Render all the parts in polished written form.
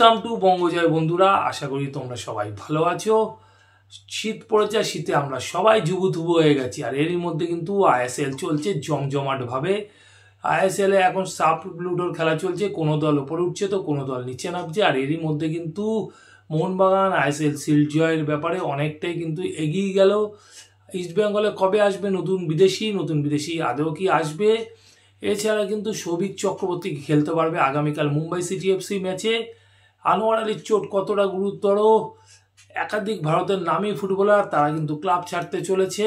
Welcome to বঙ্গজয় বন্ধুরা, আশা করি তোমরা সবাই ভালো আছো। শীত পড়েছে, শীতে আমরা সবাই জুবুথুবু হয়ে গেছি। আর এরই মধ্যে কিন্তু আইএসএল চলছে জমজমাট ভাবে। আইএসএল এ এখন সাব লুডোর খেলা চলছে, কোনো দল ওপরে উঠছে তো কোনো দল নিচে নামছে। আর এরই মধ্যে কিন্তু মোহনবাগান আইএসএল শিল্ড জয়ের ব্যাপারে অনেকটাই কিন্তু এগিয়ে গেল। ইস্ট বেঙ্গলে কবে আসবে নতুন বিদেশি আদৌ কি আসবে? এছাড়া কিন্তু সৌভিক চক্রবর্তী খেলতে পারবে আগামীকাল মুম্বাই সিটি এফসি ম্যাচে। আনোয়ার আলীর চোট কতটা গুরুতর? একাধিক ভারতের নামী ফুটবলার তারা কিন্তু ক্লাব ছাড়তে চলেছে।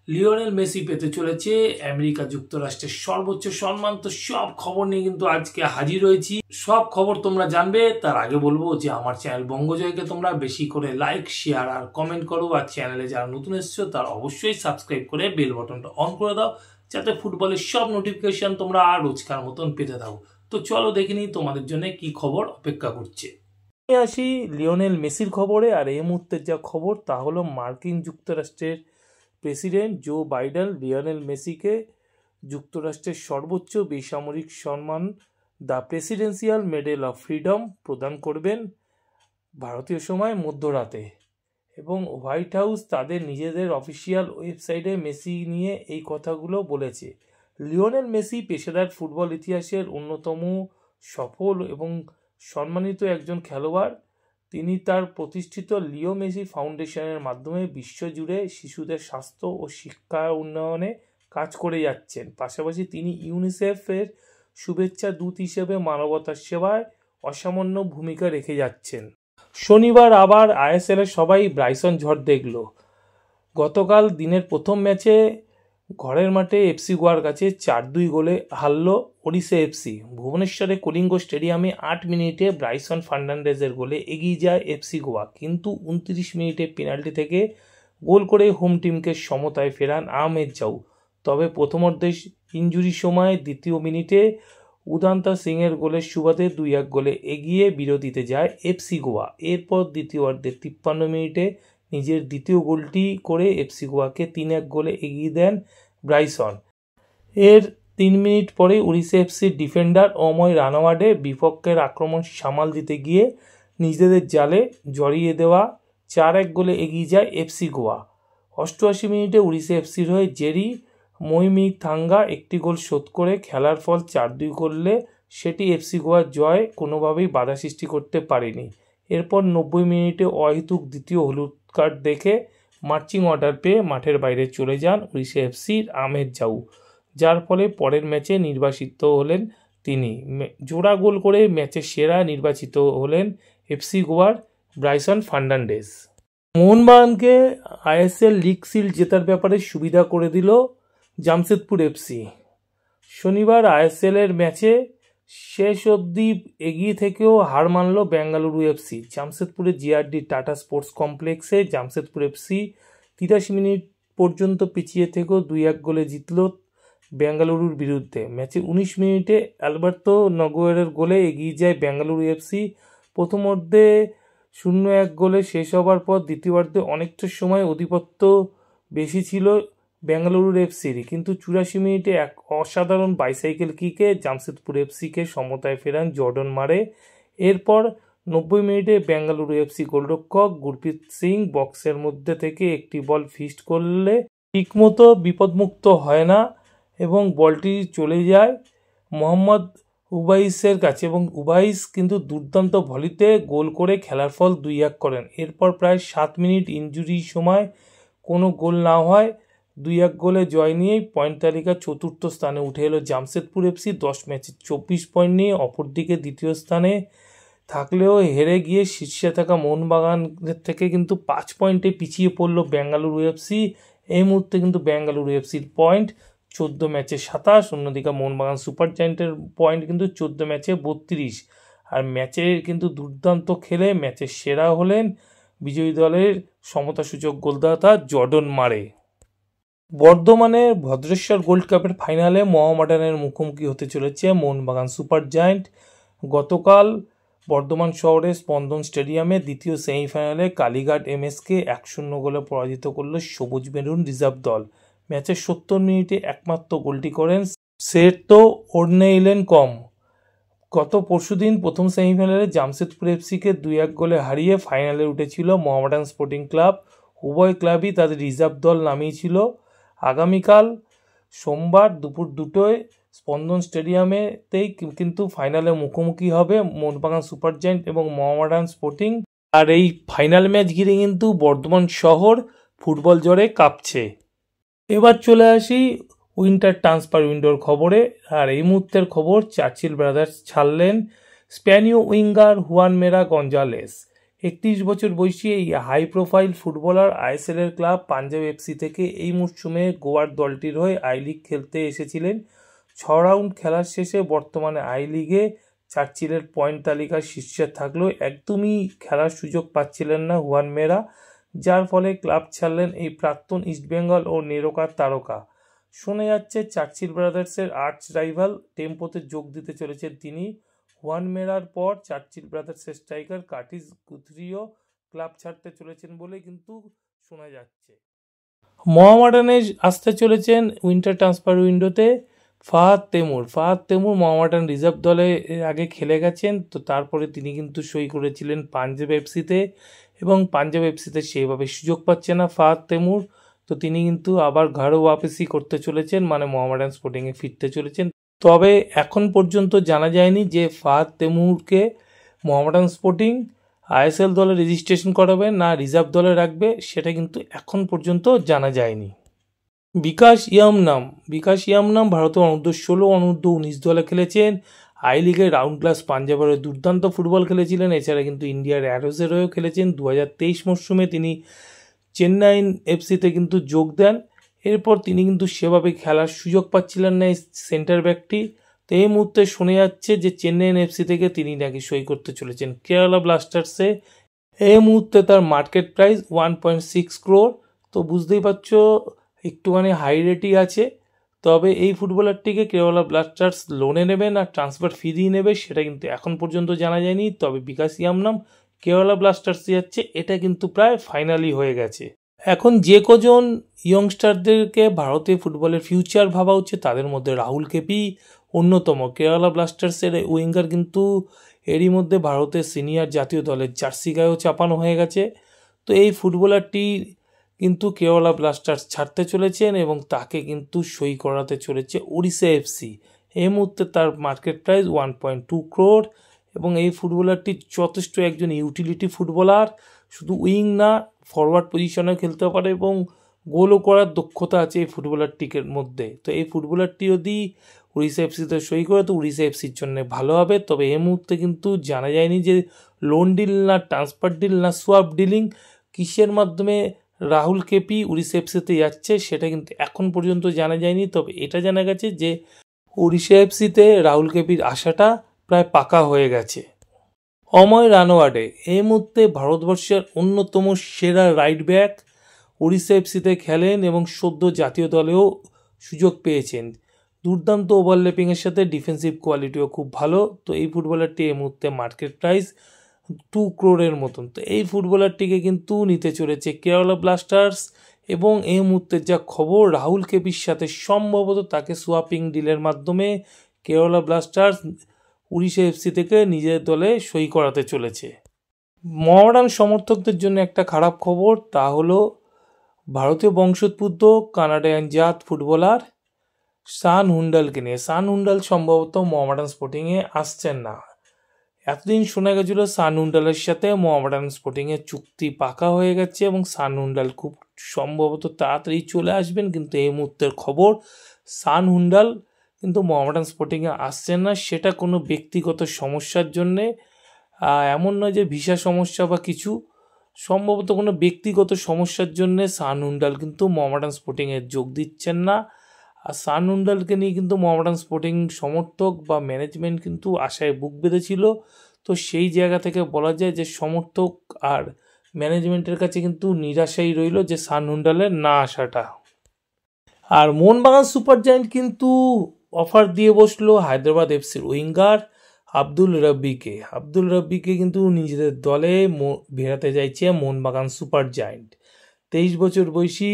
লিওনেল মেসি পেতে চলেছে আমেরিকা যুক্তরাষ্ট্রের সর্বোচ্চ সম্মান। তো সব খবর নিয়ে কিন্তু আজকে হাজির হয়েছি। সব খবর তোমরা জানবে, তার আগে বলবো যে আমার চ্যানেল বঙ্গজয়কে তোমরা বেশি করে লাইক, শেয়ার আর কমেন্ট করো। আর চ্যানেলে যারা নতুন এসেছো তারা অবশ্যই সাবস্ক্রাইব করে বেল বাটনটা অন করে দাও, যাতে ফুটবলের সব নোটিফিকেশন তোমরা আর রোজকার মতন পেতে থাকো। তো চলো দেখে নিই তোমাদের জন্য কি খবর অপেক্ষা করছে। আসি লিওনেল মেসির খবরে। আর এই মুহূর্তের যা খবর তা হলো মার্কিন যুক্তরাষ্ট্রের প্রেসিডেন্ট জো বাইডেন লিওনেল মেসিকে যুক্তরাষ্ট্রের সর্বোচ্চ বেসামরিক সম্মান the presidential medal of freedom প্রদান করবেন ভারতীয় সময় মধ্যরাতে। এবং হোয়াইট হাউস তাদের নিজেদের অফিসিয়াল ওয়েবসাইটে মেসি নিয়ে এই কথাগুলো বলেছে। লিওনেল মেসি পেশাদার ফুটবল ইতিহাসের অন্যতম সফল এবং সম্মানিত একজন খেলোয়াড়। তিনি তার প্রতিষ্ঠিত লিও মেসি ফাউন্ডেশনের মাধ্যমে বিশ্বজুড়ে শিশুদের স্বাস্থ্য ও শিক্ষা উন্নয়নে কাজ করে যাচ্ছেন। পাশাপাশি তিনি ইউনিসেফের শুভেচ্ছা দূত হিসেবে মানবতার সেবায় অসামান্য ভূমিকা রেখে যাচ্ছেন। শনিবার আবার আইএসএল এর সবাই ব্রাইসন ঝড় দেখল। গতকাল দিনের প্রথম ম্যাচে ঘরের মাঠে এফসি গোয়ার কাছে 4-2 গোলে হারল ওড়িশা এফসি। ভুবনেশ্বরে কলিঙ্গ স্টেডিয়ামে 8 মিনিটে ব্রাইসন ফার্নান্ডেজের গোলে এগিয়ে যায় এফসি গোয়া, কিন্তু 29 মিনিটে পেনাল্টি থেকে গোল করে হোম টিমকে সমতায় ফেরান আহমেদ জাউ। তবে প্রথমার্ধে ইনজুরির সময় দ্বিতীয় মিনিটে উদান্তা সিংয়ের গোলের সুবাদে 2-1 গোলে এগিয়ে বিরতিতে যায় এফসি গোয়া। এরপর দ্বিতীয়ার্ধে 53 মিনিটে নিজের দ্বিতীয় গোলটি করে এফসি গোয়াকে 3-1 গোলে এগিয়ে দেন ব্রাইসন। এর 3 মিনিট পরে ওড়িশা এফসির ডিফেন্ডার অময় রানাওয়াডে বিপক্ষের আক্রমণ সামাল দিতে গিয়ে নিজেদের জালে জড়িয়ে দেওয়া 4-1 গোলে এগিয়ে যায় এফসি গোয়া। 88 মিনিটে ওড়িশা এফসির হয়ে জেরি মইমিথাঙ্গা একটি গোল শোধ করে খেলার ফল 4-2 করলে সেটি এফসি গোয়ার জয় কোনোভাবেই বাধা সৃষ্টি করতে পারেনি। এরপর 90 মিনিটে অহেতুক দ্বিতীয় হলুদ কার্ড দেখে মার্চিং অর্ডার পেয়ে মাঠের বাইরে চলে যান ওড়িশা এফসির আহমেদ জাউ, যার ফলে পরের ম্যাচে নির্বাচিত হলেন তিনি। জোড়া গোল করে ম্যাচের সেরা নির্বাচিত হলেন এফসি গোয়ার ব্রাইসন ফার্নান্ডেজ। মোহনবাগানকে আইএসএল লিগ শিল্ড জেতার ব্যাপারে সুবিধা করে দিল জামশেদপুর এফসি। শনিবার আইএসএল এর ম্যাচে শেষ অবধি এগিয়ে থেকেও হার মানল বেঙ্গালুরু এফসি। জামশেদপুরের জিআরডি টাটা স্পোর্টস কমপ্লেক্সে জামশেদপুর এফসি 83 মিনিট পর্যন্ত পিছিয়ে থেকেও 2-1 গোলে জিতল বেঙ্গালুরুর বিরুদ্ধে। ম্যাচে 19 মিনিটে অ্যালবার্তো নগোয়েরের গোলে এগিয়ে যায় বেঙ্গালুরু এফসি। প্রথমার্ধে 0-1 গোলে শেষ হবার পর দ্বিতীয়ার্ধে অনেকটা সময় আধিপত্য বেশি ছিল বেঙ্গালুরুর এফসির, কিন্তু 84 মিনিটে এক অসাধারণ বাইসাইকেল কিকে জামশেদপুর এফসিকে সমতায় ফেরান জর্ডন মারে। এরপর 90 মিনিটে বেঙ্গালুরু এফসি গোলরক্ষক গুরপ্রীত সিং বক্সের মধ্যে থেকে একটি বল ফিস্ট করলে ঠিকমতো বিপদমুক্ত হয় না এবং বলটি চলে যায় মোহাম্মদ উবাইসের কাছে এবং উবাইস কিন্তু দুর্দান্ত ভলিতে গোল করে খেলার ফল 2-1 করেন। এরপর প্রায় 7 মিনিট ইনজুরির সময় কোনো গোল না হয় 2-1 গোলে জয় নিয়েই পয়েন্ট তালিকার চতুর্থ স্থানে উঠে এলো জামশেদপুর এফসি 10 ম্যাচে 24 পয়েন্ট নিয়ে। অপরদিকে দ্বিতীয় স্থানে থাকলেও হেরে গিয়ে শীর্ষে থাকা মোহনবাগানের থেকে কিন্তু 5 পয়েন্টে পিছিয়ে পড়লো বেঙ্গালুরু এফসি। এই মুহূর্তে কিন্তু বেঙ্গালুরু এফসির পয়েন্ট 14 ম্যাচে 27, অন্যদিকে মোহনবাগান সুপার জায়েন্টের পয়েন্ট কিন্তু 14 ম্যাচে 32। আর ম্যাচে কিন্তু দুর্দান্ত খেলে ম্যাচের সেরা হলেন বিজয়ী দলের সমতাসূচক গোলদাতা জর্ডন মারে। বর্ধমানের ভদ্রেশ্বর গোল্ড কাপের ফাইনালে মোহামেডানের মুখোমুখি হতে চলেছে মোহনবাগান সুপার জায়েন্ট। গতকাল বর্ধমান শহরের স্পন্দন স্টেডিয়ামে দ্বিতীয় সেমিফাইনালে কালীঘাট এমএসকে 1-0 গোলে পরাজিত করল সবুজ মেরুন রিজার্ভ দল। ম্যাচের 70 মিনিটে একমাত্র গোলটি করেন সেরতো ওরনেইলেন কম। গত পরশুদিন প্রথম সেমিফাইনালে জামশেদপুর এফসিকে 2-1 গোলে হারিয়ে ফাইনালে উঠেছিল মোহামেডান স্পোর্টিং ক্লাব। উভয় ক্লাবই তাদের রিজার্ভ দল নামিয়েছিল। আগামীকাল সোমবার দুপুর 2টোয় স্পন্দন স্টেডিয়ামেতেই কিন্তু ফাইনালে মুখোমুখি হবে মোহনবাগান সুপার জায়ান্ট এবং মোহামেডান স্পোর্টিং। আর এই ফাইনাল ম্যাচ ঘিরে কিন্তু বর্ধমান শহর ফুটবল জ্বরে কাঁপছে। এবার চলে আসি উইন্টার ট্রান্সফার উইন্ডোর খবরে। আর এই মুহূর্তের খবর, চার্চিল ব্রাদার্স ছাড়লেন স্প্যানীয় উইঙ্গার হুয়ান মেরা গঞ্জালেস। 31 বছর বয়সী এই হাই প্রোফাইল ফুটবলার আইএসএল এর ক্লাব পাঞ্জাব এফসি থেকে এই মরশুমে গোয়ার দলটির হয়ে আই লিগ খেলতে এসেছিলেন। 6 রাউন্ড খেলার শেষে বর্তমানে আই লিগে চার্চিলের পয়েন্ট তালিকার শীর্ষে থাকলেও একদমই খেলার সুযোগ পাচ্ছিলেন না হুয়ান মেরা, যার ফলে ক্লাব ছাড়লেন এই প্রাক্তন ইস্টবেঙ্গল ও নেরোকার তারকা। শোনা যাচ্ছে চার্চিল ব্রাদার্সের আর্চ রাইভাল টেম্পোতে যোগ দিতে চলেছেন তিনি। হুয়ান মেরার পর চার্চিল ব্রাদার্সের স্ট্রাইকার কার্টিস গুথরিও ক্লাব ছাড়তে চলেছেন বলে কিন্তু শোনা যাচ্ছে। মোহামেডানে আসতে চলেছেন উইন্টার ট্রান্সফার উইন্ডোতে ফাহাদ তেমুর মোহামেডান রিজার্ভ দলে আগে খেলে গেছেন, তো তারপরে তিনি কিন্তু সই করেছিলেন পাঞ্জাব এফসিতে, এবং পাঞ্জাব এফসিতে সেইভাবে সুযোগ পাচ্ছে না ফাহাদ তেমুর, তো তিনি কিন্তু আবার ঘরে ওয়াপসি করতে চলেছেন, মানে মোহামেডান স্পোর্টিংয়ে ফিরতে চলেছেন। তবে এখন পর্যন্ত জানা যায়নি যে ফাহাদ তেমুরকে মোহামেডান স্পোর্টিং আইএসএল দলে রেজিস্ট্রেশন করাবে না রিজার্ভ দলে রাখবে, সেটা কিন্তু এখন পর্যন্ত জানা যায়নি। বিকাশ ইয়ামনাম ভারতের অনূর্ধ্ব-16, অনূর্ধ্ব-19 দলে খেলেছেন। আই লিগের রাউন্ড ক্লাস পাঞ্জাবের দুর্দান্ত ফুটবল খেলেছিলেন। এছাড়া কিন্তু ইন্ডিয়ার অ্যারোসের হয়েও খেলেছেন। 2023 মরশুমে তিনি চেন্নাই এফসিতে কিন্তু যোগ দেন। এরপর তিনি কিন্তু সেভাবে খেলার সুযোগ পাচ্ছিলেন না এই সেন্টার ব্যাকটি। তো এই মুহূর্তে শোনা যাচ্ছে যে চেন্নাই এফসি থেকে তিনি নাকি সই করতে চলেছেন কেরালা ব্লাস্টার্সে। এই মুহূর্তে তার মার্কেট প্রাইস 1.6 crore। তো বুঝতেই পারছো একটুখানি হাই রেটই আছে। তবে এই ফুটবলারটিকে কেরালা ব্লাস্টার্স লোনে নেবে না ট্রান্সফার ফি দিয়ে নেবে সেটা কিন্তু এখন পর্যন্ত জানা যায়নি। তবে বিকাশ ইয়ামনাম কেরালা ব্লাস্টার্সে যাচ্ছে, এটা কিন্তু প্রায় ফাইনালি হয়ে গেছে। এখন যে কজন ইয়ংস্টারদেরকে ভারতীয় ফুটবলের ফিউচার ভাবা হচ্ছে তাদের মধ্যে রাহুল কেপি অন্যতম। কেরালা ব্লাস্টার্সের উইঙ্গার কিন্তু এরই মধ্যে ভারতের সিনিয়র জাতীয় দলের জার্সি গায়েও চাপানো হয়ে গেছে। তো এই ফুটবলারটি কিন্তু কেরালা ব্লাস্টার্স ছাড়তে চলেছেন এবং তাকে কিন্তু সই করাতে চলেছে ওড়িশা এফসি। এই মুহূর্তে তার মার্কেট প্রাইস 1.2 crore এবং এই ফুটবলারটি যথেষ্ট একজন ইউটিলিটি ফুটবলার, শুধু উইং না ফরওয়ার্ড পজিশনে খেলতে পারে এবং গোলও করার দক্ষতা আছে এই ফুটবলারটির মধ্যে। তো এই ফুটবলারটি যদি উড়িষ্যা এফসিতে সই করে তো উড়িষ্যা এফসির জন্য ভালো হবে। তবে এই মুহূর্তে কিন্তু জানা যায়নি যে লোন ডিল না ট্রান্সফার ডিল না সোয়াপ ডিলিং কিসের মাধ্যমে রাহুল কেপি উড়িষ্যা এফসিতে যাচ্ছে সেটা কিন্তু এখন পর্যন্ত জানা যায়নি। তবে এটা জানা গেছে যে উড়িষ্যা এফসিতে রাহুল কেপির আশাটা প্রায় পাকা হয়ে গেছে। অময় রানওয়াডে এই মুহূর্তে ভারতবর্ষের অন্যতম সেরা রাইট ব্যাক, উড়িষ্যা এফসিতে খেলেন এবং সদ্য জাতীয় দলেও সুযোগ পেয়েছেন। দুর্দান্ত ওভারল্যাপিংয়ের সাথে ডিফেন্সিভ কোয়ালিটিও খুব ভালো। তো এই ফুটবলারটি এই মুহূর্তে মার্কেট প্রাইস 2 crore মতন। তো এই ফুটবলারটিকে কিন্তু নিতে চলেছে কেরালা ব্লাস্টার্স এবং এই মুহূর্তে যা খবর রাহুল কেপির সাথে সম্ভবত তাকে সোয়াপিং ডিলের মাধ্যমে কেরালা ব্লাস্টার্স উড়িষ্যা এফসি থেকে নিজের দলে সই করাতে চলেছে। মোহামেডান সমর্থকদের জন্য একটা খারাপ খবর, তা হলো ভারতীয় বংশোদ্ভূত কানাডিয়ান জাত ফুটবলার শান হুন্ডালকে নিয়ে। শান হুন্ডাল সম্ভবত মোহামেডান স্পোর্টিংয়ে আসছেন না। এতদিন শোনা গেছিল শান হুন্ডালের সাথে মোহামেডান স্পোর্টিংয়ের চুক্তি পাকা হয়ে গেছে এবং শান হুন্ডাল খুব সম্ভবত তাড়াতাড়ি চলে আসবেন, কিন্তু এই মুহূর্তের খবর শান হুন্ডাল কিন্তু মোহামেডান স্পোর্টিংয়ে আসছেন না। সেটা কোনো ব্যক্তিগত সমস্যার জন্যে, এমন নয় যে ভিসা সমস্যা বা কিছু, সম্ভবত কোনো ব্যক্তিগত সমস্যার জন্যে শান হুন্ডাল কিন্তু মোহামেডান স্পোর্টিংয়ে যোগ দিচ্ছেন না। আর শান হুন্ডালকে নিয়ে কিন্তু মোহামেডান স্পোর্টিং সমর্থক বা ম্যানেজমেন্ট কিন্তু আশায় বুক বেঁধেছিল। তো সেই জায়গা থেকে বলা যায় যে সমর্থক আর ম্যানেজমেন্টের কাছে কিন্তু নিরাশাই রইল যে শান হুন্ডালের না আসাটা। আর মোহনবাগান সুপার জায়ান্ট কিন্তু অফার দিয়ে বসলো হায়দ্রাবাদ এফসির উইঙ্গার আব্দুল রব্বিকে কিন্তু নিজেদের দলে ভেড়াতে চাইছে মোহনবাগান সুপার জায়ান্ট। 23 বছর বয়সী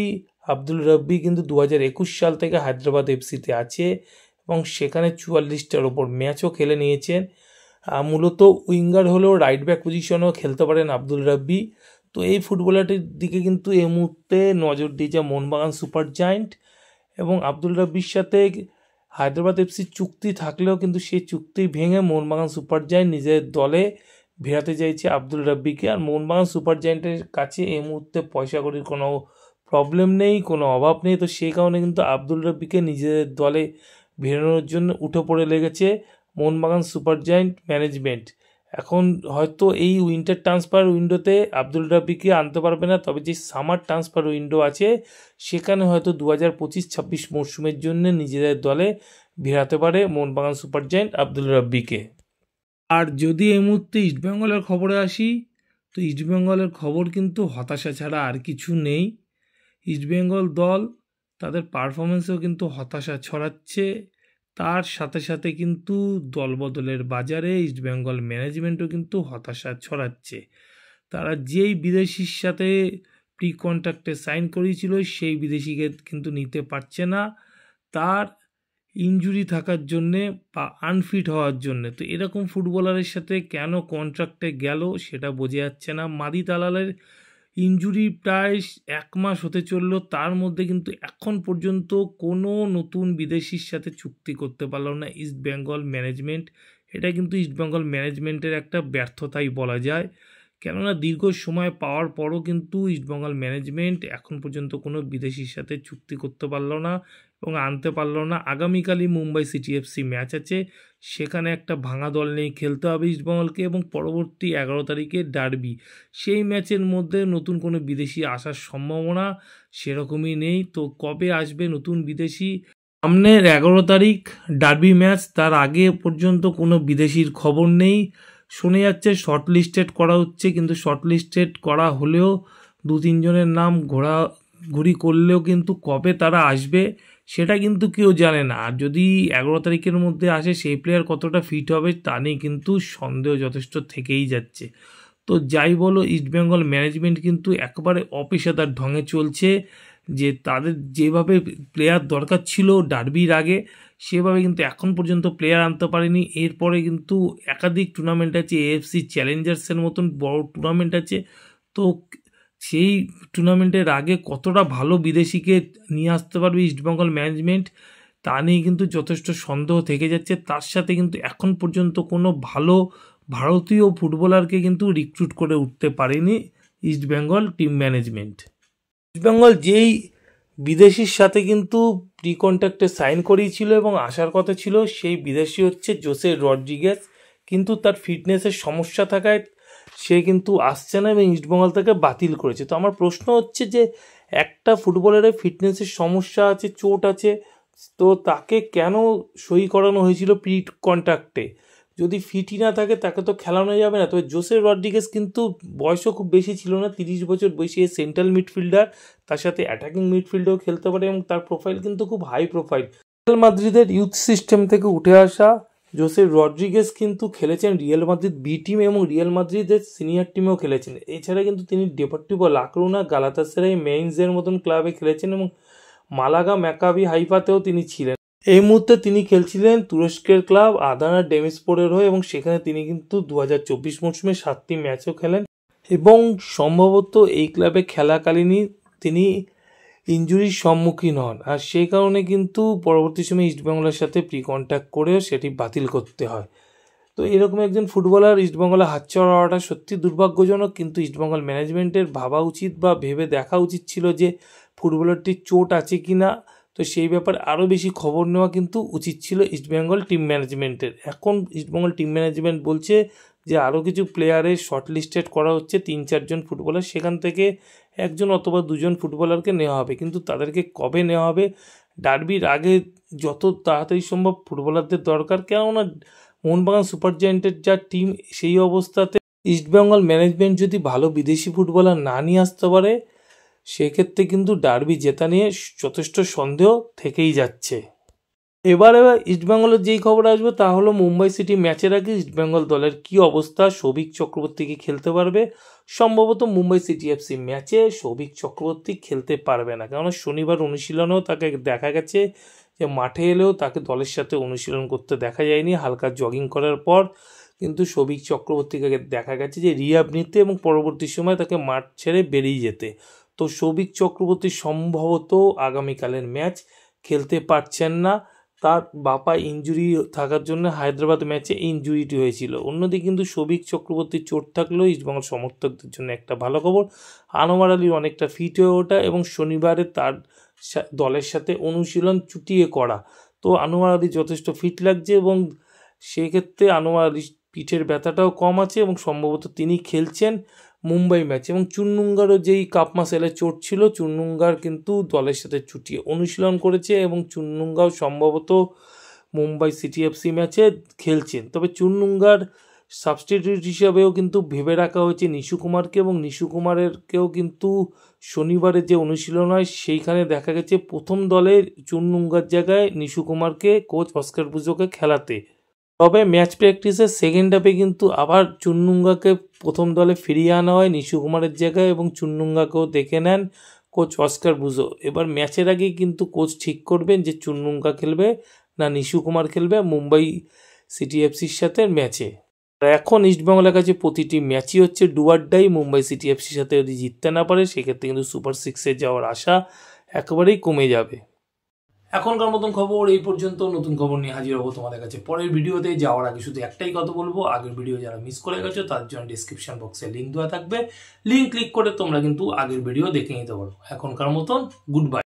আব্দুল রব্বি কিন্তু 2021 সাল থেকে হায়দ্রাবাদ এফসিতে আছে এবং সেখানে 44টার ওপর ম্যাচও খেলে নিয়েছেন। মূলত উইঙ্গার হলেও রাইট ব্যাক পজিশনেও খেলতে পারেন আব্দুল রাব্বি। তো এই ফুটবলারটির দিকে কিন্তু এই মুহূর্তে নজর দিয়েছে মোহনবাগান সুপার জায়েন্ট, এবং আব্দুল রাব্বির সাথে হায়দ্রাবাদ এফসির চুক্তি থাকলেও কিন্তু সেই চুক্তি ভেঙে মোহনবাগান সুপার জায়েন্ট নিজের দলে ভেড়াতে চাইছে আব্দুল রাব্বিকে। আর মোহনবাগান সুপার জায়েন্টের কাছে এই মুহূর্তে পয়সা কড়ির কোনো প্রবলেম নেই, কোনো অভাব নেই। তো সেই কারণে কিন্তু আব্দুল রাব্বিকে নিজেদের দলে ভেড়ানোর জন্য উঠে পড়ে লেগেছে মোহনবাগান সুপার জায়েন্ট ম্যানেজমেন্ট। এখন হয়তো এই উইন্টার ট্রান্সফার উইন্ডোতে আব্দুল রাব্বিকে আনতে পারবে না, তবে যে সামার ট্রান্সফার উইন্ডো আছে সেখানে হয়তো 2025-26 মরশুমের জন্য নিজেদের দলে ভেড়াতে পারে মোহনবাগান সুপার জায়েন্ট আব্দুল রাব্বিকে। আর যদি এই মুহূর্তে ইস্টবেঙ্গলের খবরে আসি, তো ইস্টবেঙ্গলের খবর কিন্তু হতাশা ছাড়া আর কিছু নেই। ইস্টবেঙ্গল দল তাদের পারফরমেন্সেও কিন্তু হতাশা ছড়াচ্ছে, তার সাথে সাথে কিন্তু দলবদলের বাজারে ইস্টবেঙ্গল ম্যানেজমেন্টও কিন্তু হতাশা ছড়াচ্ছে। তারা যেই বিদেশির সাথে প্রি কন্ট্রাক্টে সাইন করেছিল সেই বিদেশিকে কিন্তু নিতে পারছে না, তার ইনজুরি থাকার জন্যে বা আনফিট হওয়ার জন্যে। তো এরকম ফুটবলারের সাথে কেন কন্ট্রাক্টে গেল সেটা বোঝা যাচ্ছে না। মাদি তালালের ইনজুরি প্রায় 1 মাস হতে চললো, তার মধ্যে কিন্তু এখন পর্যন্ত কোনো নতুন বিদেশির সাথে চুক্তি করতে পারল না ইস্টবেঙ্গল ম্যানেজমেন্ট। এটা কিন্তু ইস্টবেঙ্গল ম্যানেজমেন্টের একটা ব্যর্থতাই বলা যায়, কেননা দীর্ঘ সময় পাওয়ার পরও কিন্তু ইস্টবেঙ্গল ম্যানেজমেন্ট এখন পর্যন্ত কোনো বিদেশির সাথে চুক্তি করতে পারলো না এবং আনতে পারলো না। আগামীকালই মুম্বাই সিটি এফসি ম্যাচ আছে, সেখানে একটা ভাঙা দল নিয়ে খেলতে হবে ইস্টবেঙ্গলকে, এবং পরবর্তী 11 তারিখে ডার্বি, সেই ম্যাচের মধ্যে নতুন কোনো বিদেশি আসার সম্ভাবনা সেরকমই নেই। তো কবে আসবে নতুন বিদেশি? সামনের 11 তারিখ ডার্বি ম্যাচ, তার আগে পর্যন্ত কোনো বিদেশির খবর নেই। শুনে যাচ্ছে শর্ট লিস্টেড করা হচ্ছে, কিন্তু শর্ট লিস্টেড করা হলেও 2-3 জনের নাম ঘোরাঘুরি করলেও কিন্তু কবে তারা আসবে সেটা কিন্তু কেউ জানে না। আর যদি 11 তারিখের মধ্যে আসে সেই প্লেয়ার কতটা ফিট হবে তা নিয়ে কিন্তু সন্দেহ যথেষ্ট থেকেই যাচ্ছে। তো যাই বলো, ইস্টবেঙ্গল ম্যানেজমেন্ট কিন্তু একেবারে অপেশাদার ঢঙে চলছে, যে তাদের যেভাবে প্লেয়ার দরকার ছিল ডার্বির আগে সেভাবে কিন্তু এখন পর্যন্ত প্লেয়ার আনতে পারেনি। এরপরে কিন্তু একাধিক টুর্নামেন্ট আছে, এএফসি চ্যালেঞ্জার্সের মতন বড় টুর্নামেন্ট আছে। তো সেই টুর্নামেন্টের আগে কতটা ভালো বিদেশিকে নিয়ে আসতে পারবে ইস্টবেঙ্গল ম্যানেজমেন্ট তা নিয়ে কিন্তু যথেষ্ট সন্দেহ থেকে যাচ্ছে। তার সাথে কিন্তু এখন পর্যন্ত কোনো ভালো ভারতীয় ফুটবলারকে কিন্তু রিক্রুট করে উঠতে পারেনি ইস্টবেঙ্গল টিম ম্যানেজমেন্ট। ইস্টবেঙ্গল যেই বিদেশির সাথে কিন্তু প্রি কন্ট্রাক্টে সাইন করিয়েছিল এবং আসার কথা ছিল, সেই বিদেশি হচ্ছে জোসে রড্রিগেজ, কিন্তু তার ফিটনেসের সমস্যা থাকায় সে কিন্তু আসছে না এবং ইস্টবেঙ্গল তাকে বাতিল করেছে। তো আমার প্রশ্ন হচ্ছে যে একটা ফুটবলারের ফিটনেসের সমস্যা আছে, চোট আছে, তো তাকে কেন সই করানো হয়েছিল প্রি কন্ট্রাক্টে? যদি ফিটই না থাকে তাকে তো খেলানো যাবে না। তবে জোসে রড্রিগেজ কিন্তু বয়সও খুব বেশি ছিল না, 30 বছর বয়সী সেন্ট্রাল মিডফিল্ডার, তার সাথে অ্যাটাকিং মিডফিল্ডেও খেলতে পারে এবং তার প্রোফাইল কিন্তু খুব হাই প্রোফাইল। রিয়াল মাদ্রিদের ইউথ সিস্টেম থেকে উঠে আসা জোসে রড্রিগেজ কিন্তু খেলেছেন রিয়াল মাদ্রিদ বি টিম এবং রিয়াল মাদ্রিদের সিনিয়র টিমেও খেলেছেন। এছাড়া কিন্তু তিনি ডেপোর্টিভো লা করুনা, গালাতাসারাই, মেইন্সের মতন ক্লাবে খেলেছেন এবং মালাগা, ম্যাকাবি হাইফাতেও তিনি ছিলেন। এই মুহূর্তে তিনি খেলছিলেন তুরস্কের ক্লাব আদানা ডেমিসপোরের হয়ে এবং সেখানে তিনি কিন্তু 2024 মরশুমে 7টি ম্যাচও খেলেন এবং সম্ভবত এই ক্লাবে খেলাকালীনই তিনি ইনজুরির সম্মুখীন হন। আর সেই কারণে কিন্তু পরবর্তী সময় ইস্টবেঙ্গলের সাথে প্রি কন্ট্যাক্ট করেও সেটি বাতিল করতে হয়। তো এরকম একজন ফুটবলার ইস্টবেঙ্গলে হাতছাড়া হওয়াটা সত্যি দুর্ভাগ্যজনক, কিন্তু ইস্টবেঙ্গল ম্যানেজমেন্টের ভাবা উচিত বা ভেবে দেখা উচিত ছিল যে ফুটবলারটির চোট আছে কি না, তো সেই ব্যাপারে আরও বেশি খবর নেওয়া কিন্তু উচিত ছিল ইস্টবেঙ্গল টিম ম্যানেজমেন্টের। এখন ইস্টবেঙ্গল টিম ম্যানেজমেন্ট বলছে যে আরও কিছু প্লেয়ারের শর্ট লিস্টেড করা হচ্ছে, 3-4 জন ফুটবলার, সেখান থেকে 1 জন অথবা 2 জন ফুটবলারকে নেওয়া হবে। কিন্তু তাদেরকে কবে নেওয়া হবে? ডার্বির আগে যত তাড়াতাড়ি সম্ভব ফুটবলারদের দরকার, কেননা মোহনবাগান সুপার জায়েন্টের যা টিম সেই অবস্থাতে ইস্টবেঙ্গল ম্যানেজমেন্ট যদি ভালো বিদেশি ফুটবলার না নিয়ে আসতে পারে সেক্ষেত্রে কিন্তু ডার্বি জেতা নিয়ে যথেষ্ট সন্দেহ থেকেই যাচ্ছে। এবার ইস্টবেঙ্গলের যেই খবর আসবে তা হলো মুম্বাই সিটি ম্যাচের আগে ইস্টবেঙ্গল দলের কি অবস্থা। সৌভিক চক্রবর্তী কি খেলতে পারবে? সম্ভবত মুম্বাই সিটি এফসি ম্যাচে সৌভিক চক্রবর্তী খেলতে পারবে না, কারণ শনিবার অনুশীলনেও তাকে দেখা গেছে যে মাঠে এলেও তাকে দলের সাথে অনুশীলন করতে দেখা যায়নি, হালকা জগিং করার পর কিন্তু সৌভিক চক্রবর্তীকে দেখা গেছে যে রিহাব নিতে এবং পরবর্তী সময় তাকে মাঠ ছেড়ে বেরিয়ে যেতে। তো সৌভিক চক্রবর্তী সম্ভবত আগামীকালের ম্যাচ খেলতে পারছেন না, তার বাপা ইনজুরি থাকার জন্য হায়দ্রাবাদ ম্যাচে ইনজুরিটি হয়েছিল। অন্যদিকে কিন্তু সৌভিক চক্রবর্তীর চোট থাকলেও ইস্টবেঙ্গল সমর্থকদের জন্য একটা ভালো খবর, আনোয়ার আলীর অনেকটা ফিট হয়ে ওঠা এবং শনিবারে তার দলের সাথে অনুশীলন চুটিয়ে করা। তো আনোয়ার আলী যথেষ্ট ফিট লাগছে এবং সেক্ষেত্রে আনোয়ার আলীর পিঠের ব্যথাটাও কম আছে এবং সম্ভবত তিনি খেলছেন মুম্বাই ম্যাচ। এবং চুন্নুঙ্গারও যেই কাপ মাসেলে চোট ছিল, চুন্নুঙ্গার কিন্তু দলের সাথে চুটিয়ে অনুশীলন করেছে এবং চুন্নুঙ্গাও সম্ভবত মুম্বাই সিটি এফসি ম্যাচে খেলছেন। তবে চুন্নুঙ্গার সাবস্টিটিউট হিসাবেও কিন্তু ভেবে রাখা হয়েছে নিশু কুমারকে, এবং নিশু কুমারেরকেও কিন্তু শনিবারে যে অনুশীলন হয় সেইখানে দেখা গেছে প্রথম দলে চুন্নুঙ্গার জায়গায় নিশু কুমারকে কোচ অস্কার বুজোকে খেলাতে। তবে ম্যাচ প্র্যাকটিসের সেকেন্ড হাফে কিন্তু আবার চুন্নুঙ্গাকে প্রথম দলে ফিরিয়ে আনা হয় নিশু কুমারের জায়গায় এবং চুন্নুঙ্গাকেও দেখে নেন কোচ অস্কার বুজো। এবার ম্যাচের আগেই কিন্তু কোচ ঠিক করবেন যে চুন্নুঙ্গা খেলবে না নিশু কুমার খেলবে মুম্বাই সিটি এফসির সাথে ম্যাচে। এখন ইস্টবেঙ্গলের কাছে প্রতিটি ম্যাচই হচ্ছে do or die. Mumbai city এফসির সাথে যদি জিততে না পারে সেক্ষেত্রে কিন্তু সুপার সিক্সে যাওয়ার আশা একেবারেই কমে যাবে। এখনকার মতন খবর এই পর্যন্ত। নতুন খবর নিয়ে হাজির হবো তোমাদের কাছে পরের ভিডিওতে। যাওয়ার আগে শুধু একটাই কথা বলবো, আগের ভিডিও যারা মিস করে গেছো তার জন্য ডিসক্রিপশন বক্সে লিঙ্ক দেওয়া থাকবে, লিঙ্ক ক্লিক করে তোমরা কিন্তু আগের ভিডিও দেখে নিতে পারো। এখনকার মতন গুড বাই।